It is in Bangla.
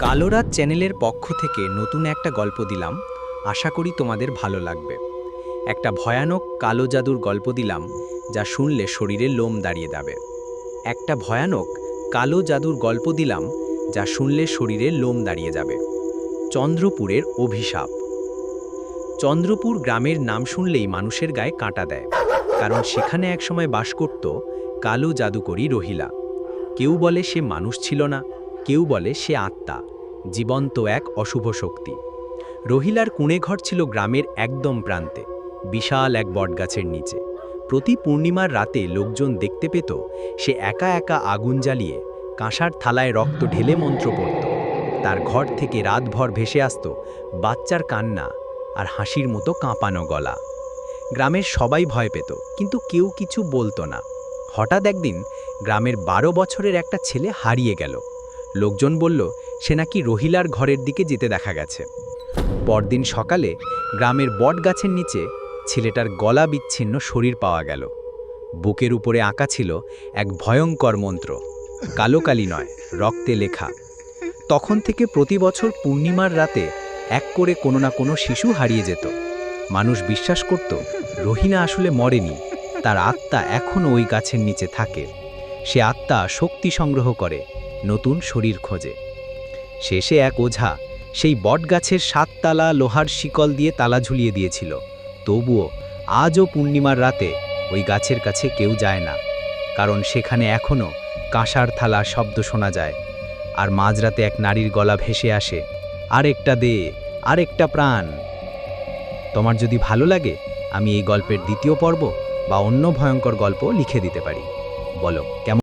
কালো রাত চ্যানেলের পক্ষ থেকে নতুন একটা গল্প দিলাম। আশা করি তোমাদের ভালো লাগবে। একটা ভয়ানক কালো জাদুর গল্প দিলাম, যা শুনলে শরীরে লোম দাঁড়িয়ে যাবে। একটা ভয়ানক কালো জাদুর গল্প দিলাম, যা শুনলে শরীরে লোম দাঁড়িয়ে যাবে। চন্দ্রপুরের অভিশাপ। চন্দ্রপুর গ্রামের নাম শুনলেই মানুষের গায়ে কাঁটা দেয়, কারণ সেখানে একসময় বাস করত কালো জাদুকরী রহিলা। কেউ বলে সে মানুষ ছিল না, কেউ বলে সে আত্মা, জীবন্ত এক অশুভ শক্তি। রহিলার কুঁড়েঘর ছিল গ্রামের একদম প্রান্তে, বিশাল এক বটগাছের নিচে। প্রতি পূর্ণিমার রাতে লোকজন দেখতে পেত সে একা একা আগুন জ্বালিয়ে কাঁসার থালায় রক্ত ঢেলে মন্ত্র পড়ত। তার ঘর থেকে রাতভর ভেসে আসত বাচ্চার কান্না আর হাসির মতো কাঁপানো গলা। গ্রামের সবাই ভয় পেত, কিন্তু কেউ কিছু বলতো না। হঠাৎ একদিন গ্রামের 12 বছরের একটা ছেলে হারিয়ে গেল। লোকজন বলল সে নাকি রহিলার ঘরের দিকে যেতে দেখা গেছে। পরদিন সকালে গ্রামের বটগাছের নিচে ছেলেটার গলা বিচ্ছিন্ন শরীর পাওয়া গেল। বুকের উপরে আঁকা ছিল এক ভয়ঙ্কর মন্ত্র, কালো কালি নয়, রক্তে লেখা। তখন থেকে প্রতি বছর পূর্ণিমার রাতে এক করে কোনো না কোনো শিশু হারিয়ে যেত। মানুষ বিশ্বাস করত রহিলা আসলে মরেনি, তার আত্মা এখনও ওই গাছের নিচে থাকে। সে আত্মা শক্তি সংগ্রহ করে, নতুন শরীর খোঁজে। শেষে এক ওঝা সেই বটগাছের 7 তালা লোহার শিকল দিয়ে তালা ঝুলিয়ে দিয়েছিল। তবুও আজও পূর্ণিমার রাতে ওই গাছের কাছে কেউ যায় না, কারণ সেখানে এখনও কাঁসার থালা শব্দ শোনা যায়। আর মাঝরাতে এক নারীর গলা ভেসে আসে, আরেকটা দে, আরেকটা প্রাণ। তোমার যদি ভালো লাগে, আমি এই গল্পের দ্বিতীয় পর্ব বা অন্য ভয়ঙ্কর গল্প লিখে দিতে পারি। বলো কেমন?